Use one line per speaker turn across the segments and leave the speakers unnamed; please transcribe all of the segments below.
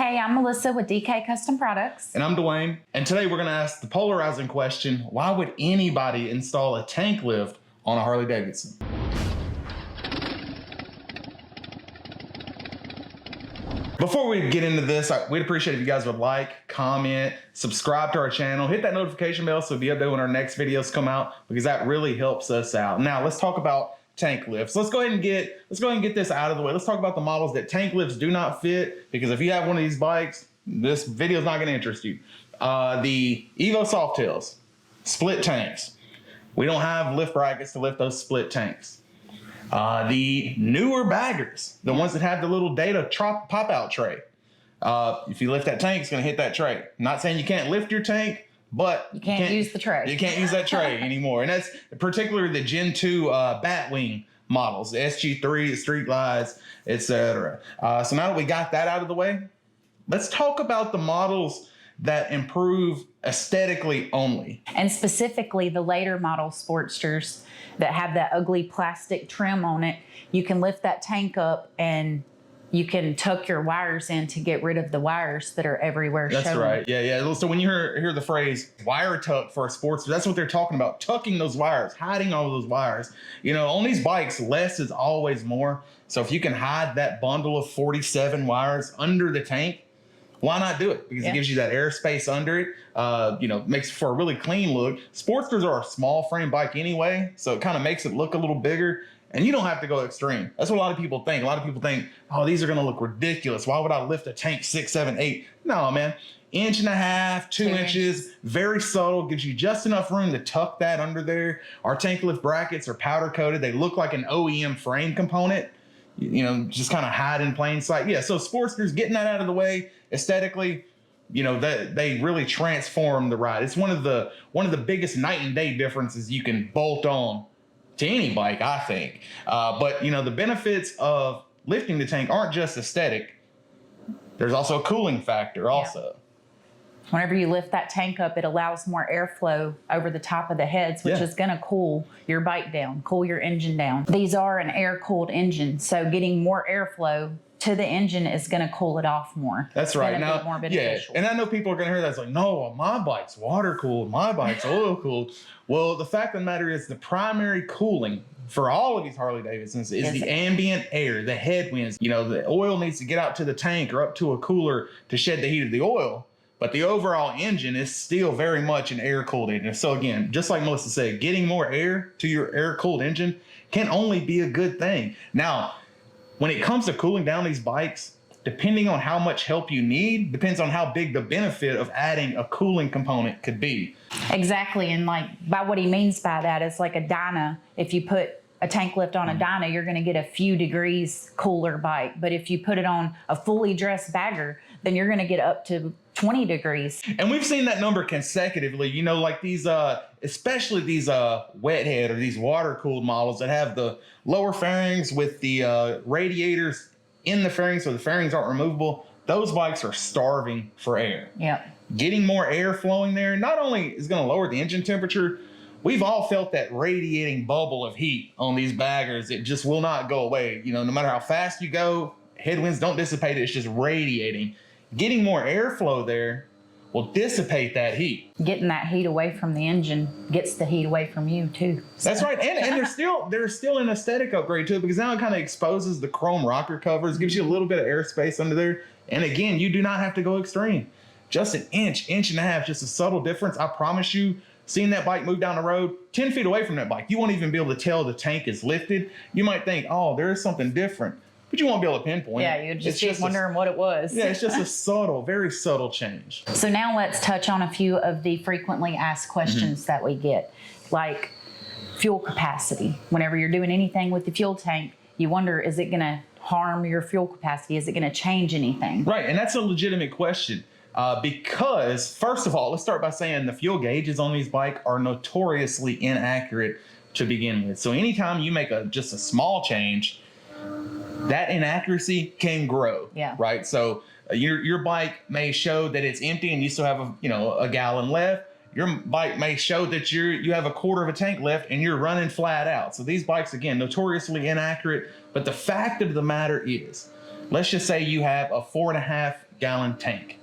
Hey, I'm Melissa with DK Custom Products.
And I'm Dwayne. And today we're going to ask the polarizing question, why would anybody install a tank lift on a Harley Davidson? Before we get into this, we'd appreciate if you guys would like, comment, subscribe to our channel, hit that notification bell so you'll be able to know when our next videos come out, because that really helps us out. Now let's talk about tank lifts. Let's go ahead and get this out of the way. Let's talk about the models that tank lifts do not fit, because if you have one of these bikes, this video is not going to interest you. The Evo Softails, split tanks. We don't have lift brackets to lift those split tanks. The newer baggers, the ones that have the little data pop-out tray. If you lift that tank, it's going to hit that tray. Not saying you can't lift your tank, but
you can't use the tray.
You can't use that tray anymore. And that's particularly the Gen 2 Batwing models, the SG3, the Street Glides, etc. So now that we got that out of the way, let's talk about the models that improve aesthetically only.
And specifically the later model Sportsters that have that ugly plastic trim on it. You can lift that tank up and you can tuck your wires in to get rid of the wires that are everywhere.
That's showing. Right. Yeah. So when you hear the phrase wire tuck for a Sportster, that's what they're talking about. Tucking those wires, hiding all those wires. You know, on these bikes, less is always more. So if you can hide that bundle of 47 wires under the tank, why not do it? Because it gives you that airspace under it. Makes for a really clean look. Sportsters are a small frame bike anyway, so it kind of makes it look a little bigger. And you don't have to go extreme. That's what a lot of people think. A lot of people think, oh, these are going to look ridiculous. Why would I lift a tank 6, 7, 8? No, man. 1.5 inches, 2 inches, very subtle, gives you just enough room to tuck that under there. Our tank lift brackets are powder coated. They look like an OEM frame component. Just kind of hide in plain sight. Yeah, so Sportsters, getting that out of the way, aesthetically, they really transform the ride. It's one of the biggest night and day differences you can bolt on to any bike, I think. But the benefits of lifting the tank aren't just aesthetic. There's also a cooling factor also. Yeah.
Whenever you lift that tank up, it allows more airflow over the top of the heads, which is going to cool your bike down, cool your engine down. These are an air-cooled engine, so getting more airflow to the engine is going to cool it off more.
That's right. Now,
more beneficial.
And I know people are going to hear that. It's like, no, my bike's water cooled, my bike's oil cooled. Well, the fact of the matter is the primary cooling for all of these Harley Davidsons is the ambient air, the headwinds. The oil needs to get out to the tank or up to a cooler to shed the heat of the oil. But the overall engine is still very much an air-cooled engine. So again, just like Melissa said, getting more air to your air-cooled engine can only be a good thing. Now, when it comes to cooling down these bikes, depending on how much help you need, depends on how big the benefit of adding a cooling component could be.
Exactly, and by what he means by that is like a Dyna. If you put a tank lift on a Dyna, you're going to get a few degrees cooler bike. But if you put it on a fully dressed bagger, then you're going to get up to 20 degrees.
And we've seen that number consecutively, like these, especially these wet head or these water cooled models that have the lower fairings with the radiators in the fairings, so the fairings aren't removable. Those bikes are starving for air.
Yeah.
Getting more air flowing there not only is going to lower the engine temperature, we've all felt that radiating bubble of heat on these baggers. It just will not go away. No matter how fast you go, headwinds don't dissipate it. It's just radiating. Getting more airflow there will dissipate that heat.
Getting that heat away from the engine gets the heat away from you too. So.
That's right. And there's still an aesthetic upgrade to it, because now it kind of exposes the chrome rocker covers, gives you a little bit of airspace under there. And again, you do not have to go extreme. Just an inch and a half, just a subtle difference. I promise you, seeing that bike move down the road, 10 feet away from that bike, you won't even be able to tell the tank is lifted. You might think, oh, there is something different, but you won't be able to pinpoint it.
Yeah, you'd just be wondering what it was.
Yeah, it's just a subtle, very subtle change.
So now let's touch on a few of the frequently asked questions that we get, like fuel capacity. Whenever you're doing anything with the fuel tank, you wonder, is it going to harm your fuel capacity? Is it going to change anything?
Right, and that's a legitimate question. Because, first of all, let's start by saying the fuel gauges on these bikes are notoriously inaccurate to begin with. So anytime you make just a small change, that inaccuracy can grow.
Yeah.
Right. So your bike may show that it's empty and you still have a gallon left. Your bike may show that you have a quarter of a tank left and you're running flat out. So these bikes, again, notoriously inaccurate. But the fact of the matter is, let's just say you have a 4.5 gallon tank.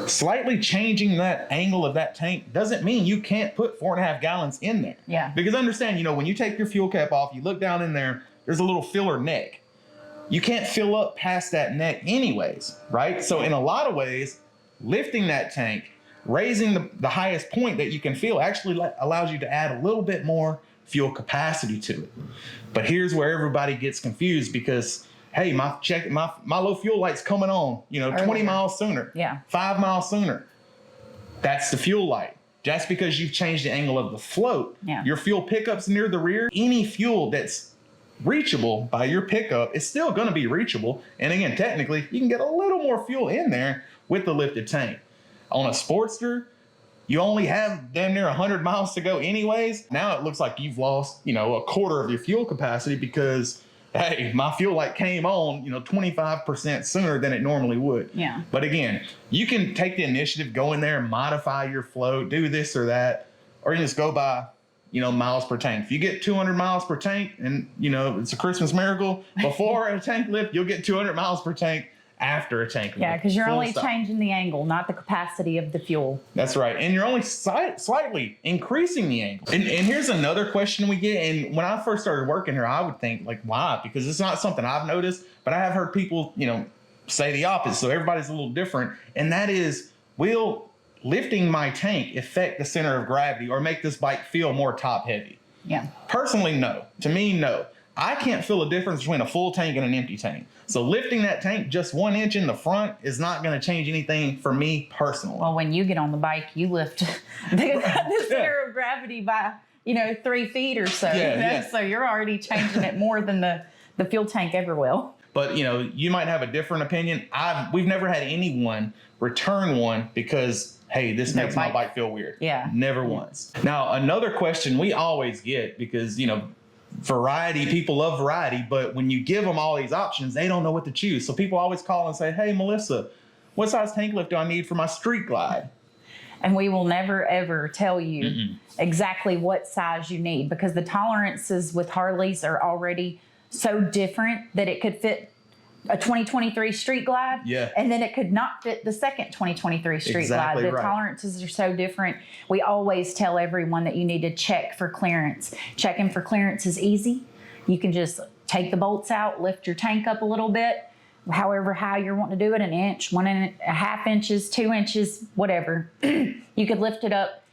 Slightly changing that angle of that tank doesn't mean you can't put 4.5 gallons in there.
Yeah.
Because understand, when you take your fuel cap off, you look down in there, there's a little filler neck. You can't fill up past that neck anyways, right? So in a lot of ways, lifting that tank, raising the highest point that you can feel actually allows you to add a little bit more fuel capacity to it. But here's where everybody gets confused because, hey, my low fuel light's coming on, 20 miles sooner, 5 miles sooner. That's the fuel light. Just because you've changed the angle of the float, your fuel pickup's near the rear. Any fuel that's reachable by your pickup is still going to be reachable. And again, technically, you can get a little more fuel in there with the lifted tank. On a Sportster, you only have damn near 100 miles to go anyways. Now it looks like you've lost, a quarter of your fuel capacity because, hey, my fuel light came on, 25% sooner than it normally would.
Yeah.
But again, you can take the initiative, go in there, modify your float, do this or that, or you just go by, miles per tank. If you get 200 miles per tank and, it's a Christmas miracle, before a tank lift, you'll get 200 miles per tank after a tank lift.
Yeah, because you're only changing the angle, not the capacity of the fuel.
That's right. And you're only slightly increasing the angle. And here's another question we get. And when I first started working here, I would think, why? Because it's not something I've noticed, but I have heard people, say the opposite. So everybody's a little different. And that is, will lifting my tank affect the center of gravity or make this bike feel more top heavy?
Yeah.
Personally, no. To me, no. I can't feel a difference between a full tank and an empty tank. So lifting that tank just 1 inch in the front is not going to change anything for me personally.
Well, when you get on the bike, you lift the center of gravity by, 3 feet or so. So you're already changing it more than the fuel tank ever will.
But, you might have a different opinion. We've never had anyone return one because, hey, this makes my bike feel weird.
Yeah.
Never once. Now, another question we always get because, variety, people love variety, but when you give them all these options, they don't know what to choose. So people always call and say, hey, Melissa, what size tank lift do I need for my street glide?
And we will never, ever tell you exactly what size you need because the tolerances with Harleys are already so different that it could fit a 2023 street glide, and then it could not fit the second 2023 street glide. The tolerances are so different. We always tell everyone that you need to check for clearance. Checking for clearance is easy. You can just take the bolts out, lift your tank up a little bit, however high you're wanting to do it, 1 inch, 1.5 inches, 2 inches, whatever. You could lift it up,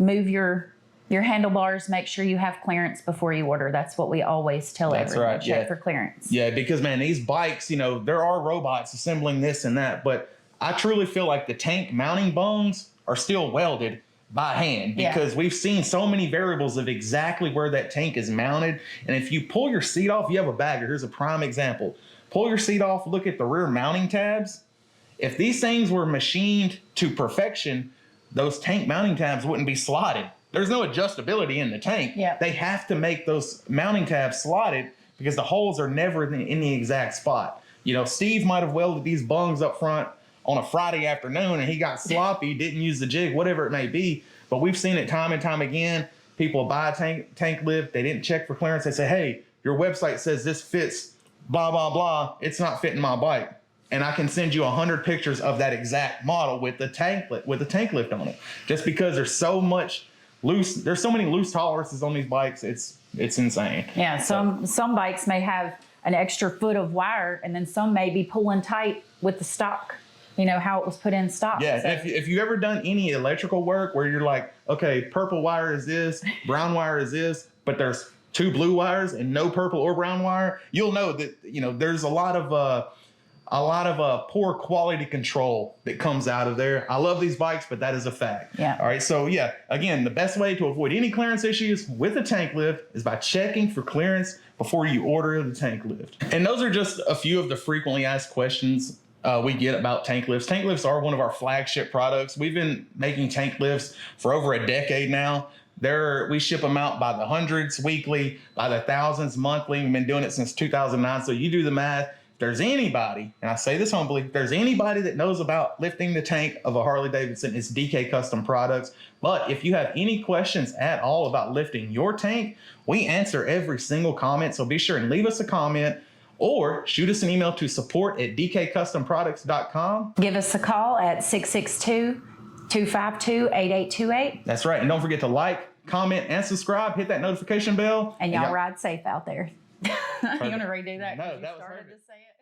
move your handlebars, make sure you have clearance before you order. That's what we always tell everyone. Check for clearance.
Yeah, because man, these bikes, there are robots assembling this and that, but I truly feel like the tank mounting bones are still welded by hand because we've seen so many variables of exactly where that tank is mounted. And if you pull your seat off, you have a bagger. Here's a prime example. Pull your seat off, look at the rear mounting tabs. If these things were machined to perfection, those tank mounting tabs wouldn't be slotted. There's no adjustability in the tank.
Yeah.
They have to make those mounting tabs slotted because the holes are never in the exact spot. Steve might have welded these bungs up front on a Friday afternoon and he got sloppy, didn't use the jig, whatever it may be. But we've seen it time and time again. People buy a tank lift. They didn't check for clearance. They say, hey, your website says this fits blah, blah, blah. It's not fitting my bike. And I can send you 100 pictures of that exact model with the tank lift on it. Just because there's so many loose tolerances on these bikes, it's insane. Yeah,
some bikes may have an extra foot of wire, and then some may be pulling tight with the stock, how it was put in stock.
Yeah, so. If you've ever done any electrical work where you're like, okay, purple wire is this, brown wire is this, but there's 2 blue wires and no purple or brown wire, you'll know that, there's a lot of poor quality control that comes out of there. I love these bikes, but that is a fact.
Yeah.
All right. So again, the best way to avoid any clearance issues with a tank lift is by checking for clearance before you order the tank lift. And those are just a few of the frequently asked questions we get about tank lifts. Tank lifts are one of our flagship products. We've been making tank lifts for over a decade now. We ship them out by the hundreds weekly, by the thousands monthly. We've been doing it since 2009. So you do the math. If there's anybody, and I say this humbly, if there's anybody that knows about lifting the tank of a Harley Davidson, it's DK Custom Products. But if you have any questions at all about lifting your tank, we answer every single comment. So be sure and leave us a comment or shoot us an email to support@dkcustomproducts.com.
Give us a call at 662-252-8828.
That's right. And don't forget to like, comment, and subscribe. Hit that notification bell.
And y'all ride safe out there. You want to redo that?
No,
'Cause you
that was
started
perfect.
to say it.